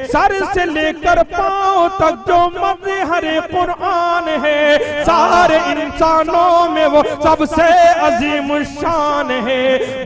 Sir से लेकर पांव तक जो मज़हर कुरान है, सारे इंसानों में वो सबसे अजीम शान है।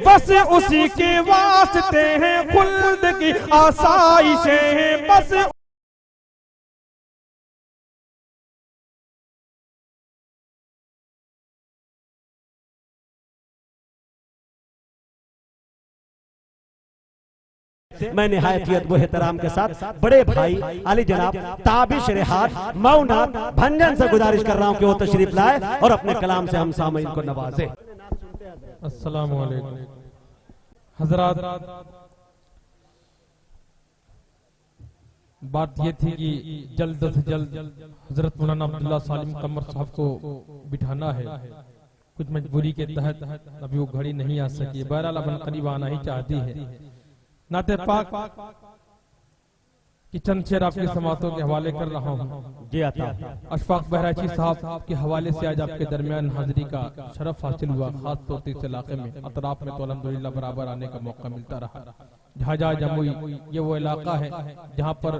बस उसी के वास्ते हैं खुल्द की आसाइशें हैं, बस मैं निहायत वो एहतराम के साथ बड़े भाई अली जनाब ताबिश रेहान मौना भंजन से गुजारिश कर रहा हूं कि वो तशरीफ लाए और अपने कलाम से हम सामईन को नवाजे। अस्सलामु अलैकुम हजरात, बात ये थी कि जल्द से जल्द हजरत मौलाना अब्दुल्ला सालिम कमर साहब को बिठाना है। कुछ मजबूरी के तहत अभी वो घड़ी नहीं आ सकी, बहरहाल अपन करीब आना ही चाहती है। नाते पाक कि चंद शेर आपकी समातों के हवाले कर रहा हूँ। जी आता अशफाक बहराची साहब के हवाले से आज आपके दरमियान हाजिरी का शरफ हासिल हुआ। खास तौर से इस इलाके में अतराफ में तो अल्हम्दुलिल्लाह बराबर आने का मौका मिलता रहा। झाझा जमुई ये वो इलाका है जहाँ पर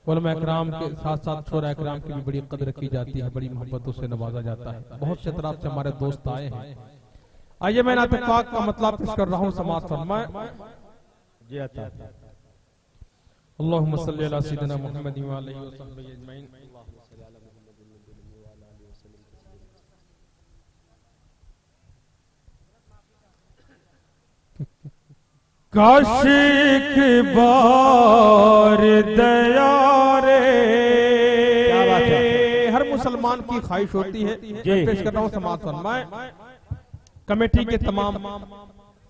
उलमा इकराम के साथ साथ शोरा इकराम की भी बड़ी कदर की जाती है, बड़ी मोहब्बतों से नवाजा जाता है। बहुत से तरफ से हमारे दोस्त आए हैं। आइए मैं नाते पाक का मतलब पेश कर रहा हूँ, समाअत फरमाएं। अल्लाहुम्मा सल्ली अला सय्यिदिना मुहम्मद व आलिहि व सहबिहि अजमईन। काशिक बार दया रे, क्या बात है। हर मुसलमान की ख्वाहिश होती है। मैं पेश कर रहा हूँ, समाअत फरमाएं। कमेटी के तमाम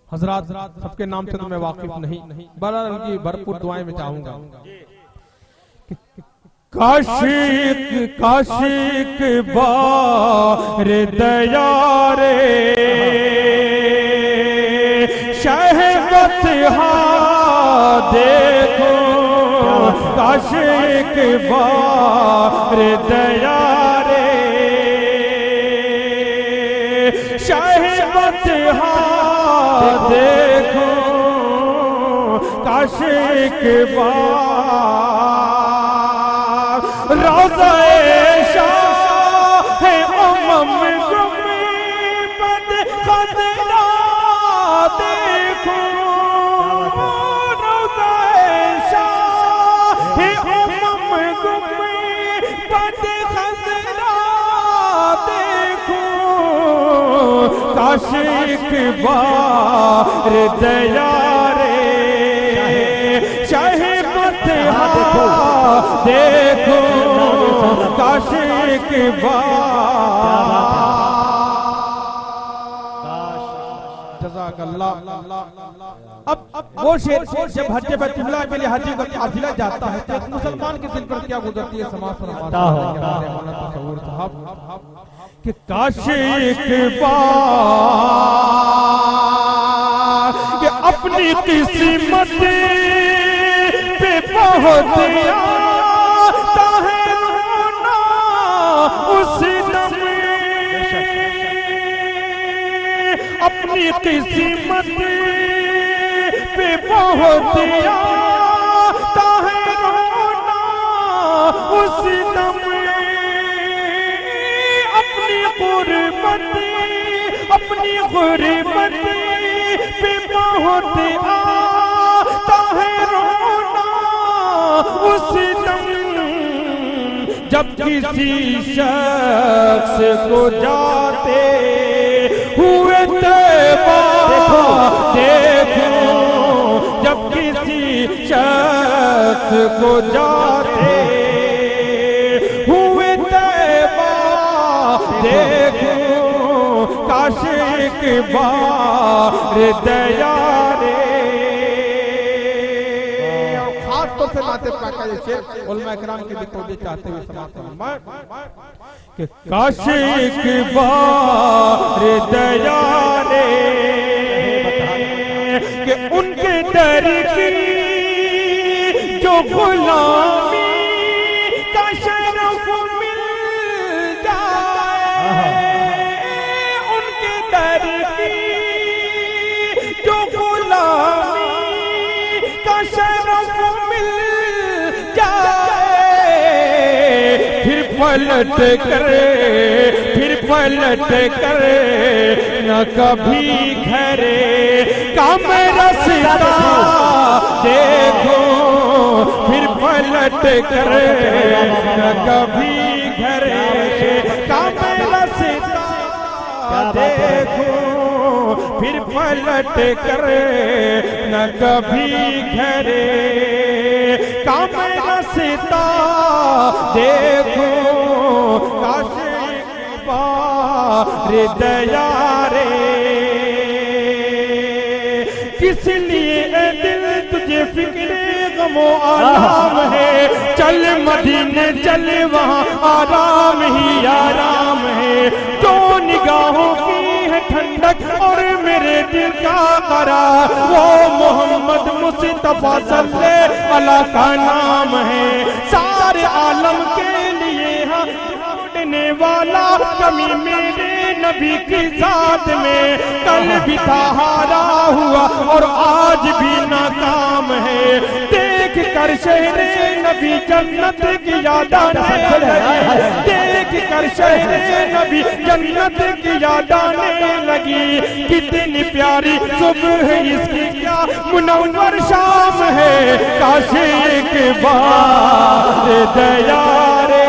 हजरात सबके नाम से तो मैं वाकिफ नहीं, बहरहाल उनकी भरपूर दुआएं मैं चाहूंगा। काशिक काशिक बार दया रे, शहवत हा देखो, काशिक बार दया रे, शहवत हा देखो, काशिक बार रोज़े शाह उम्म गुम्बद खदरा देखो, रोज़े शाह उम्म गुम्बद खदरा देखो, काशिक बार दया रे, शहवत देखो, काशिक बार। जज़ाकल्लाह। अब वो शेर जब हज बैतुल्लाह के लिए हाजी का काफिला जाता है तो एक मुसलमान के दिल पर क्या गुजरती है, समाज फरमाता तसव्वुर साहब कि काशिक बार कि अपनी किस्मत पे पहुंच आता है रोना उस दम, अपनी किस्मत पे पहुंच आता है रोना उस दम, अपनी गुर्बत अपनी गुर्बत पे पहुंच आता है रोना उस दम, जब किसी शख्स को जाते हुए तैबा देखो, जब किसी शख्स को जाते हुए तैबा देखो, काशिक बार दया रे। खास तौर से नाते पाक का ये शेर उलमा इकराम की भी तौबीह चाहते हुए समाअत फरमाएं कि काशिक बार दया रे, कि उनके दर की जो गुलामी का शरफ मिल जाए, उनके दर की जो गुलामी का शरफ मिल पलट कर न कभी घरे का मैं रास्ता देखो, फिर पलट कर न कभी घरे का मैं रास्ता देखो, फिर पलट कर न कभी घरे का मैं रास्ता देखो, काश एक बार दया रे। किस लिए ए दिल तुझे फिक्रे गमो आराम है, चल मदीने चल वहाँ आराम ही आराम है। जो निगाहों की है ठंडक और मेरे दिल का करार, वो मोहम्मद मुस्तफा सल्लल्लाहु अलैहि का नाम है। सारे आलम के लिए ढूंढने वाला कमी मेरे नबी की जात में, कल भी था हारा हुआ और आज भी नाकाम है। देख कर शहरे नबी जन्नत की याद आने लगी, देख कर शहरे नबी जन्नत की याद आने लगी। कितनी प्यारी सुबह इसकी क्या मुनव्वर शाम है, काश एक बार दया रे।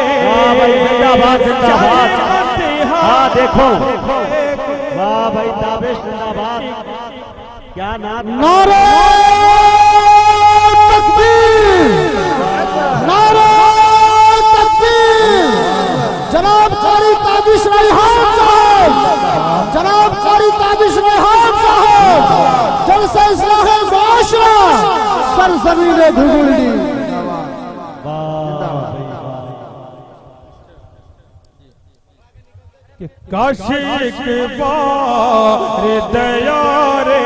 जिंदाबाद जिंदाबाद, हाँ देखो, वाह भाई ताबिश जिंदाबाद। क्या नाम, नारे तकबीर, नारे तकबीर। जनाब कारी ताबिश रेहान साहब, जनाब कारी ताबिश रेहान साहब, जलसा इस्लाह माशरा सरजमीन घुगुल्डी। काश एक बार दया रे,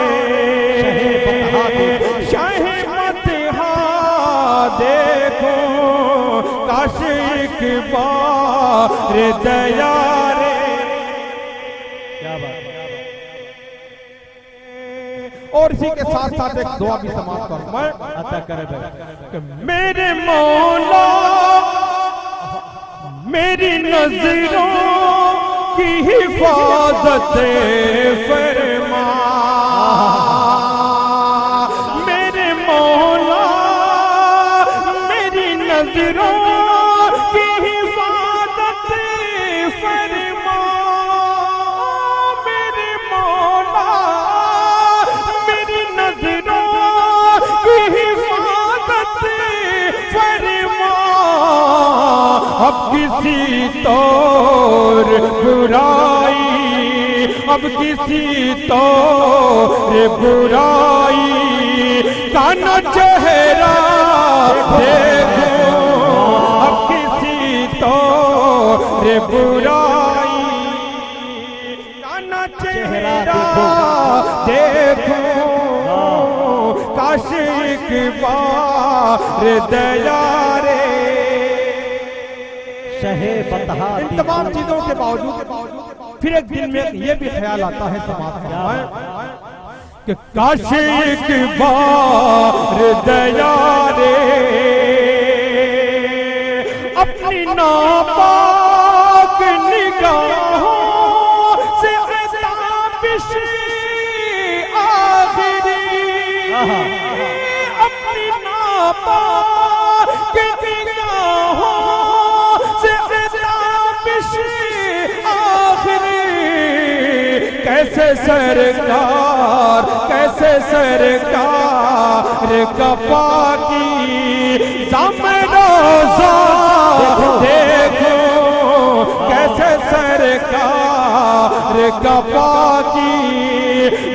शाह मदहा देखो, काश एक बार दया रे। क्या बात, और इसी के साथ साथ एक दुआ भी समाप्त करूं मैं, अता करे मेरे मौला मेरी नजरों की हिफाजत फरमा, मेरे मौला मेरी नजरों की हिफाजत फरमा, मेरे मौला मेरी नजरों की हिफाजत फरमा। अब किसी तौर बुराई, अब किसी तौर बुराई का न चेहरा देखो, अब किसी तौर बुराई का न चेहरा देखो, काश एक बार दया रे। इन तमाम चीजों के बावजूद फिर एक दिन में ये भी ख्याल आता है समाज का कि काश एक बार दया रे, अपनी नापाक निगाहों से ताबिश आखिरी, अपनी नापाक निगाहों कैसे सरकार, कैसे सरकार कपा की जामे रोज़ा देखो, कैसे सरकार कपा की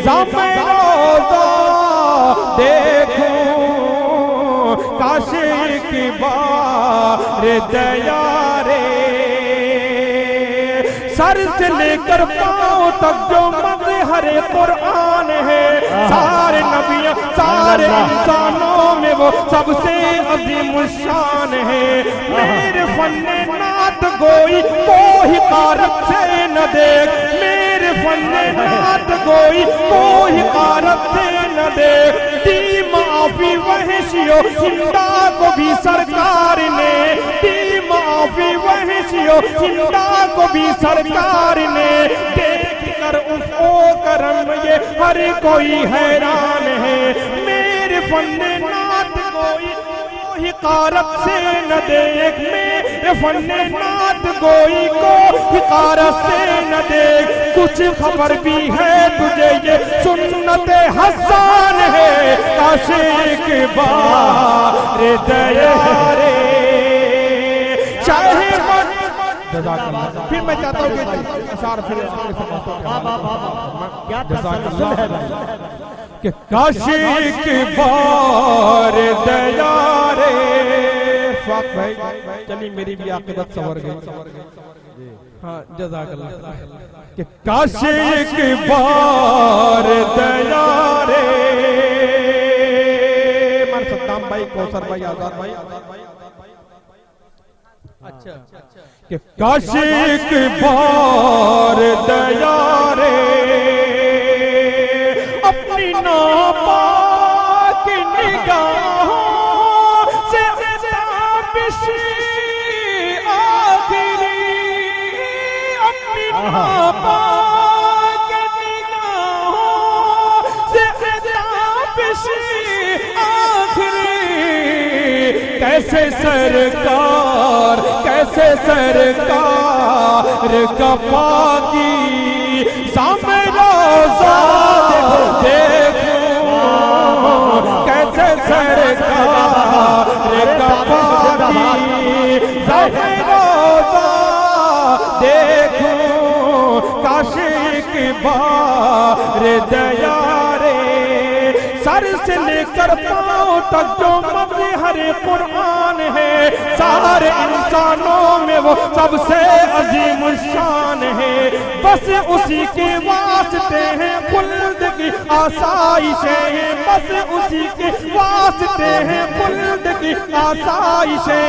जामे रोज़ा देखो, काश एक बार दया रे। सर से लेकर पांव तक जो मज़हरे कुरान है, सारे नबियों सारे इंसानों में वो सबसे अजीम शान है। मेरे फन्ने नात गोई कोई कारत से न देख, मेरे फन्ने नात गोई कोई कारत से न देख। दी माफी वहशियो हिंदा को भी सरकार ने, दी माफी वहशियो जिंदा को भी सरकार ने देख कर उसको करम ये हर कोई हैरान है। मेरे फन्ने नात कोई हिकारत से न देख, मेरे फन्ने नात कोई को हिकारत से न देख। कुछ खबर भी है तुझे ये सुन्नत हसन है, काश एक बार दया रे चाहे फिर मैं चाहता हूँ कि अशार फिर क्या तसल्सल है भाई। कि काश एक बार दया रे फाक भाई, चलिए मेरी भी आक़िबत संवर गई। हाँ जज़ाकल्लाह। कि काश एक बार दया रे मार सद्दाम भाई, कौसर भाई, आजाद भाई। अच्छा कि काश एक बार दया रे अपनी नापाक निगाहों से आखिरी, अपनी नापाक निगाहों से आखिरी। कैसे सरकार, कैसे सरकार का पाकी सामने रोज़ा देखूं, कैसे सरकार का पाकी सामने रोज़ा देखूं। काश एक बार दया रे सर से लेकर पांव तक जो मज़हर कुरान है, सारे इंसानों में वो सबसे अजीम शान है। बस उसी के वास्ते हैं खुल्द की आसाइशें हैं, बस उसी के वास्ते हैं खुल्द की आसाइशें।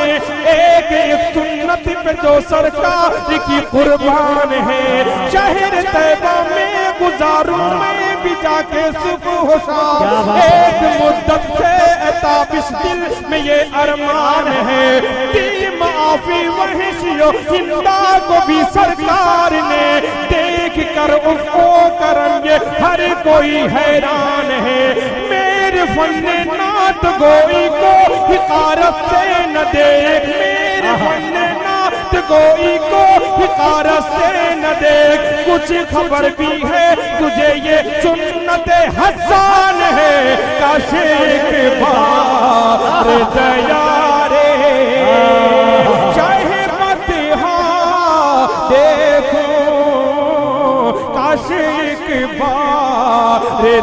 एक एक सुन्नत पे जो सरकार की कुर्बान है, शहर तैबा में गुजारूं मैं भी जाके सुबह शाम। एक मुद्दत से ताबिश दिल में ये अरमान है, टीम आफी वहशियो जिंदा को भी सरकार ने देख कर उसको करम ये हर कोई हैरान है। मेरे फन्ने नात गोई को हिकारत से न देख, मेरे फन्ने नात गोई को हिकारत से न देख। कुछ खबर भी है तुझे ये सुन्नत हसन है, काश एक बार दया रे चाहे मत देखो, काश एक बार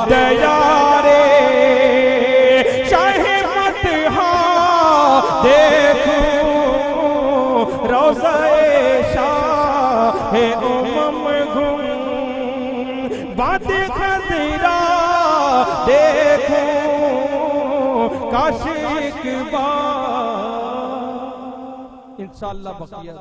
दया रे चाहे मत देखो। रोज़ाए शाह उमम घूम बातें खज़ीरा देखो, काश एक बार इंशाअल्लाह बकिया।